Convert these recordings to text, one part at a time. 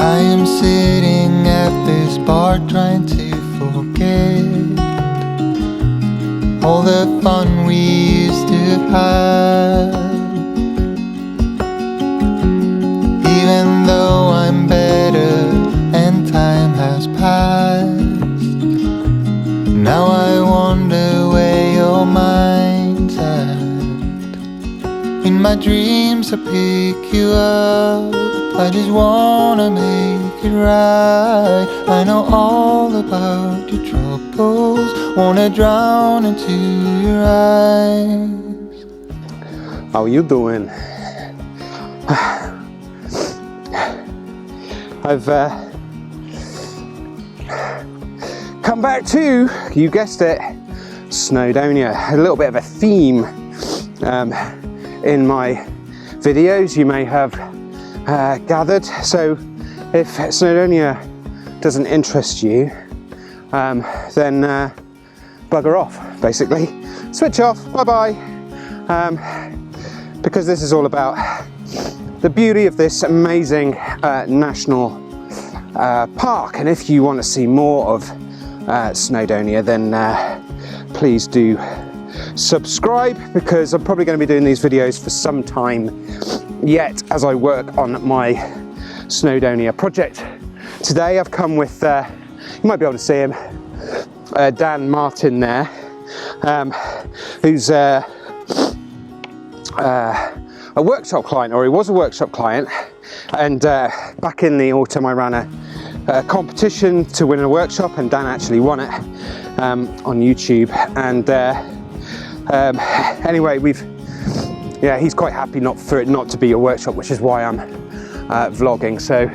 I am sitting at this bar trying to forget all the fun we used to have. Even though I'm better and time has passed, now I wonder where your mind's at. In my dreams I pick you up, I just wanna make it right. I know all about your troubles, wanna drown into your eyes. How you doing? I've come back to, you guessed it, Snowdonia. A little bit of a theme in my videos, you may have gathered. So if Snowdonia doesn't interest you, then bugger off, basically. Switch off, bye-bye. Because this is all about the beauty of this amazing national park. And if you want to see more of Snowdonia, then please do subscribe, because I'm probably going to be doing these videos for some time yet as I work on my Snowdonia project. Today I've come with, you might be able to see him, Dan Martin there, who's a workshop client, or he was a workshop client, and back in the autumn I ran a competition to win a workshop, and Dan actually won it on YouTube. And anyway, he's quite happy for it not to be a workshop, which is why I'm vlogging. So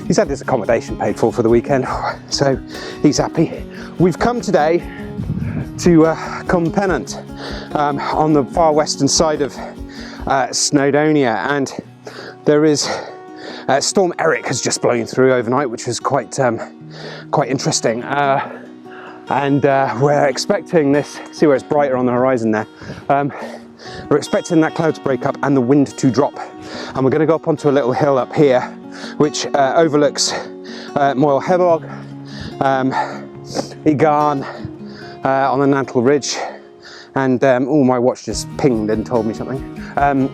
he's had his accommodation paid for the weekend, so he's happy. We've come today to Cwm Pennant on the far western side of Snowdonia, and there is Storm Eric has just blown through overnight, which was quite interesting, and we're expecting this. See where it's brighter on the horizon there. We're expecting that cloud to break up and the wind to drop, and we're going to go up onto a little hill up here which overlooks Moyle Heddog, Egan on the Nantle Ridge, and oh, my watch just pinged and told me something, and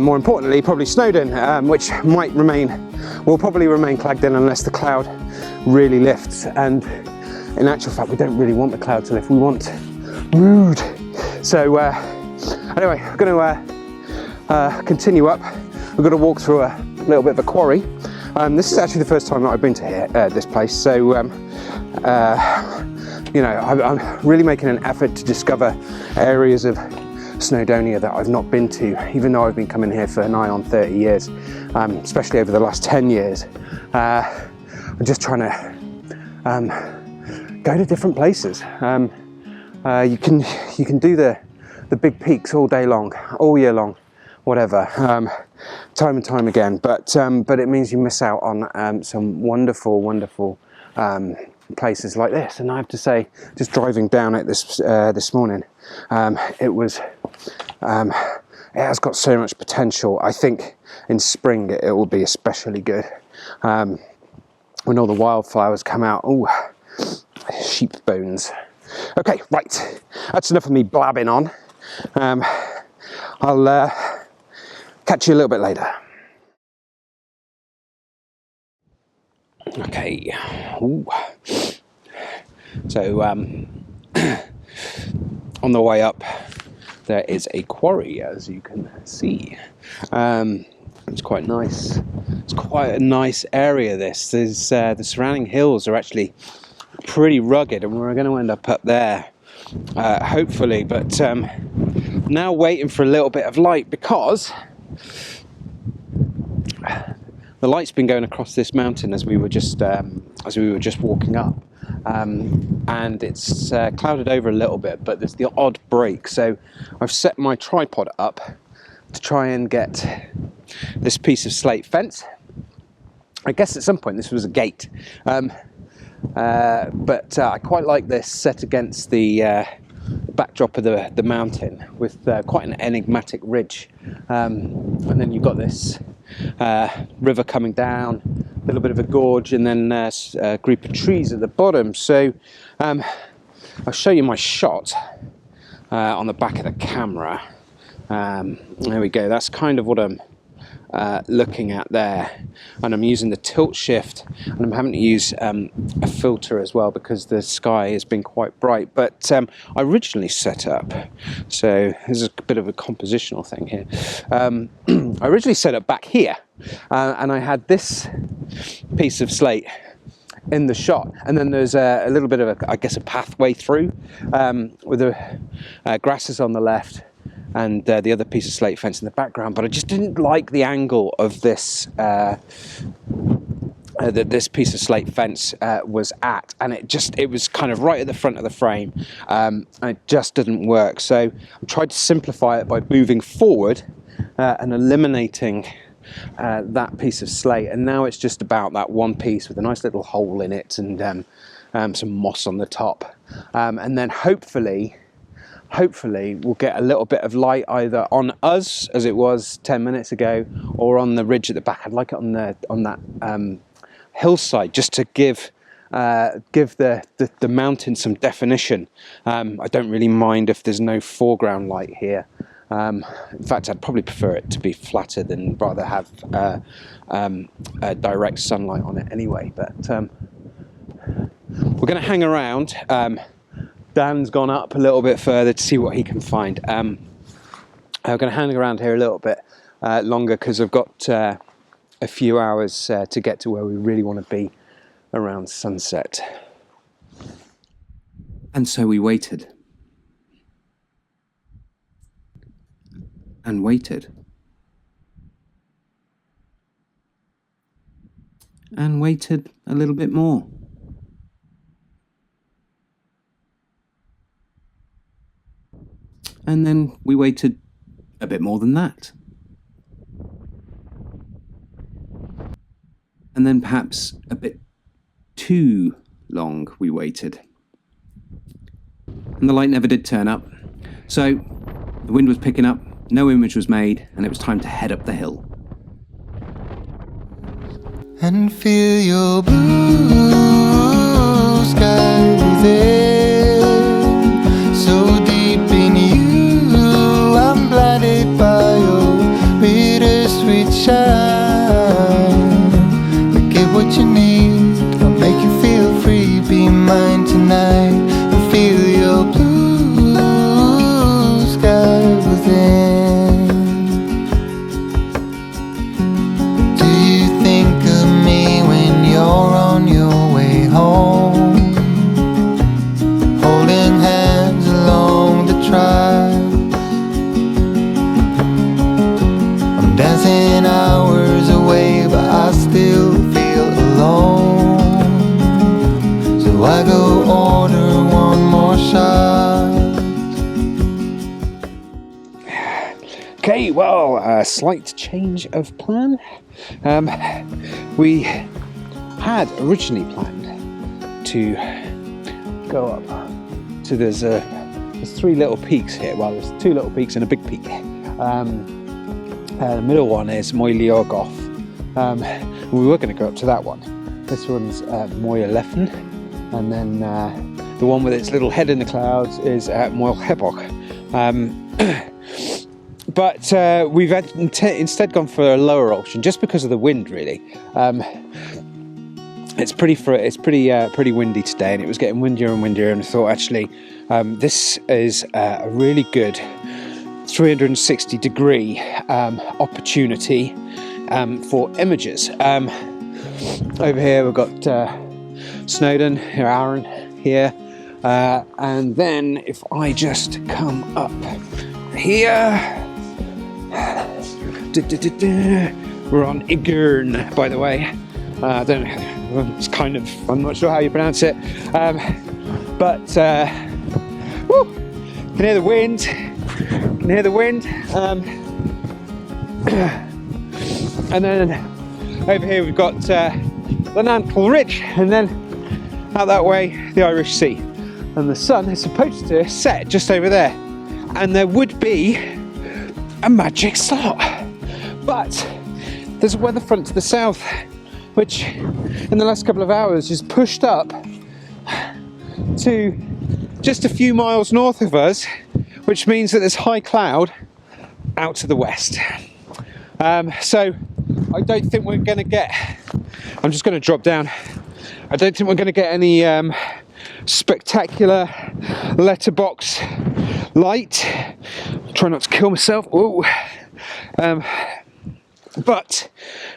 more importantly probably Snowdon, which will probably remain clagged in unless the cloud really lifts. And in actual fact we don't really want the cloud to lift, we want mood. So anyway, we're going to continue up. We're going to walk through a little bit of a quarry. This is actually the first time that I've been to this place, so you know, I'm really making an effort to discover areas of Snowdonia that I've not been to, even though I've been coming here for nigh on 30 years, especially over the last 10 years. I'm just trying to go to different places. You can do the big peaks all day long, all year long, whatever, time and time again, but it means you miss out on some wonderful places like this. And I have to say, just driving down it this morning, it has got so much potential. I think in spring it will be especially good, when all the wildflowers come out. Oh, sheep bones. Okay, right, that's enough of me blabbing on. I'll catch you a little bit later. Okay. Ooh. So on the way up there is a quarry, as you can see. It's quite nice. It's quite a nice area, this. There's the surrounding hills are actually pretty rugged, and we're going to end up there hopefully, but now waiting for a little bit of light, because the light's been going across this mountain as we were just walking up, and it's clouded over a little bit, but there's the odd break. So I've set my tripod up to try and get this piece of slate fence. I guess at some point this was a gate, but I quite like this set against the backdrop of the mountain with quite an enigmatic ridge, and then you've got this river coming down, a little bit of a gorge, and then a group of trees at the bottom. So I'll show you my shot on the back of the camera. There we go. That's kind of what I'm looking at there, and I'm using the tilt shift, and I'm having to use a filter as well because the sky has been quite bright. But I originally set up, so this is a bit of a compositional thing here. I originally set up back here, and I had this piece of slate in the shot, and then there's a little bit of I guess a pathway through with the grasses on the left and the other piece of slate fence in the background. But I just didn't like the angle of this that this piece of slate fence was at, and it was kind of right at the front of the frame, and it just didn't work. So I tried to simplify it by moving forward and eliminating that piece of slate, and now it's just about that one piece with a nice little hole in it and some moss on the top, and then hopefully we'll get a little bit of light either on us as it was 10 minutes ago, or on the ridge at the back. I'd like it on that hillside, just to give the mountain some definition. I don't really mind if there's no foreground light here. In fact, I'd probably prefer it to be flatter than rather have direct sunlight on it anyway. But we're going to hang around. Dan's gone up a little bit further to see what he can find. I'm going to hang around here a little bit longer because I've got a few hours to get to where we really want to be around sunset. And so we waited. And waited. And waited a little bit more. And then we waited a bit more than that. And then perhaps a bit too long we waited. And the light never did turn up. So the wind was picking up, no image was made, and it was time to head up the hill. And feel your blue sky within, so deep in you, I'm blinded by your bittersweet shine. You get what you need, I'll make you feel free, be mine tonight, and feel your blue sky within. On your way home, holding hands along the tracks. I'm dancing hours away, but I still feel alone. So I go order one more shot. Okay, well, a slight change of plan. We had originally planned to go up to there's three little peaks here. Well, there's two little peaks and a big peak. The middle one is Moeliogoth. We were going to go up to that one. This one's Moelefn, and then the one with its little head in the clouds is Moelhebok. But we've instead gone for a lower option just because of the wind, really. It's pretty windy today, and it was getting windier and windier, and I thought actually this is a really good 360-degree opportunity for images. Over here we've got Snowdon, here, Aaron here, and then if I just come up here, we're on Igern, by the way. I don't know. It's kind of, I'm not sure how you pronounce it, but woo, can hear the wind. And then over here we've got the Nantle Ridge, and then out that way the Irish Sea, and the sun is supposed to set just over there, and there would be a magic slot, but there's a weather front to the south, which in the last couple of hours is pushed up to just a few miles north of us, which means that there's high cloud out to the west. So I don't think we're going to get, I'm just going to drop down, I don't think we're going to get any spectacular letterbox light. Try not to kill myself. Ooh. But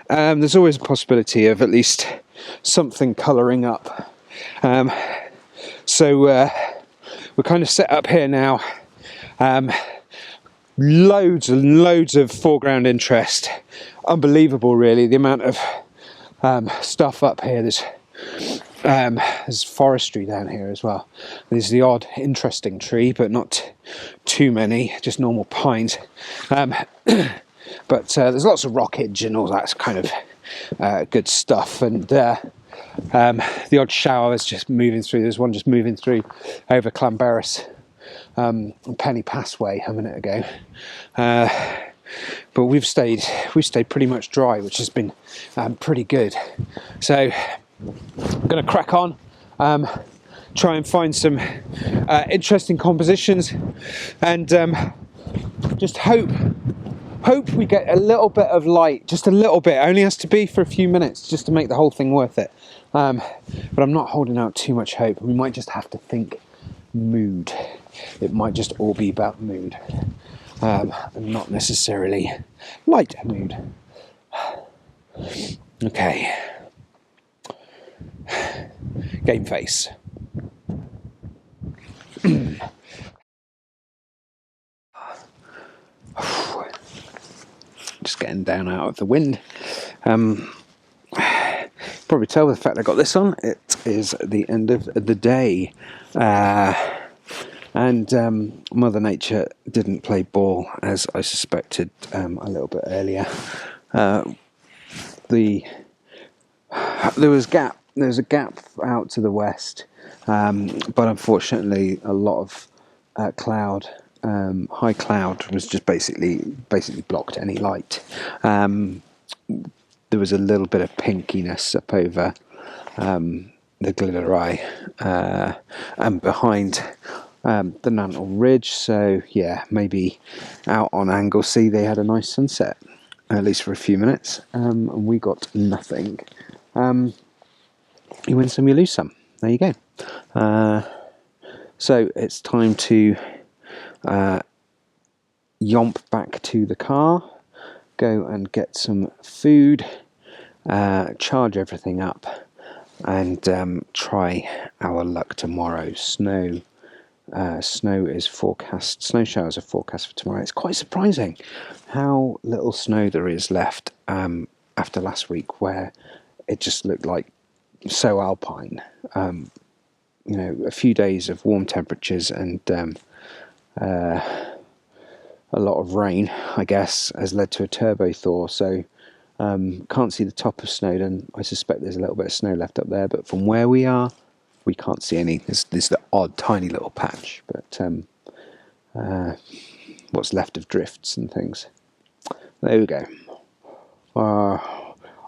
there's always a possibility of at least something colouring up. So we're kind of set up here now. Loads and loads of foreground interest. Unbelievable, really, the amount of stuff up here. There's forestry down here as well. There's the odd interesting tree, but not too many, just normal pines. But there's lots of rockage and all that kind of good stuff. And the odd shower is just moving through. There's one just moving through over Clamberis and Penny Passway a minute ago. But we've stayed pretty much dry, which has been pretty good. So I'm going to crack on, try and find some interesting compositions, and just hope we get a little bit of light, just a little bit. It only has to be for a few minutes just to make the whole thing worth it. But I'm not holding out too much hope. We might just have to think mood. It might just all be about mood, and not necessarily light mood. Okay. Game face. Just getting down out of the wind. Probably tell the fact I got this on. It is the end of the day, and Mother Nature didn't play ball as I suspected a little bit earlier. There was a gap out to the west, but unfortunately a lot of cloud, high cloud, was just basically blocked any light. There was a little bit of pinkiness up over the Glitterai and behind the Nantle Ridge. So yeah, maybe out on Anglesey they had a nice sunset, at least for a few minutes, and we got nothing. You win some, you lose some. There you go. So it's time to yomp back to the car, go and get some food, charge everything up, and try our luck tomorrow. Snow is forecast. Snow showers are forecast for tomorrow. It's quite surprising how little snow there is left after last week, where it just looked like so alpine. You know, a few days of warm temperatures and a lot of rain, I guess, has led to a turbo thaw. So can't see the top of Snowdon. I suspect there's a little bit of snow left up there, but from where we are, we can't see any. There's the odd tiny little patch, but what's left of drifts and things. There we go.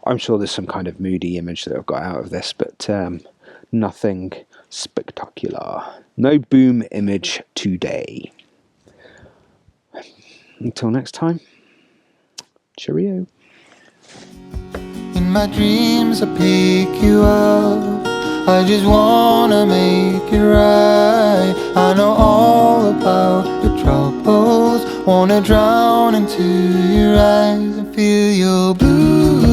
I'm sure there's some kind of moody image that I've got out of this, but nothing spectacular. No boom image today. Until next time, cheerio. In my dreams I pick you up, I just wanna make it right. I know all about your troubles, wanna drown into your eyes and feel your blue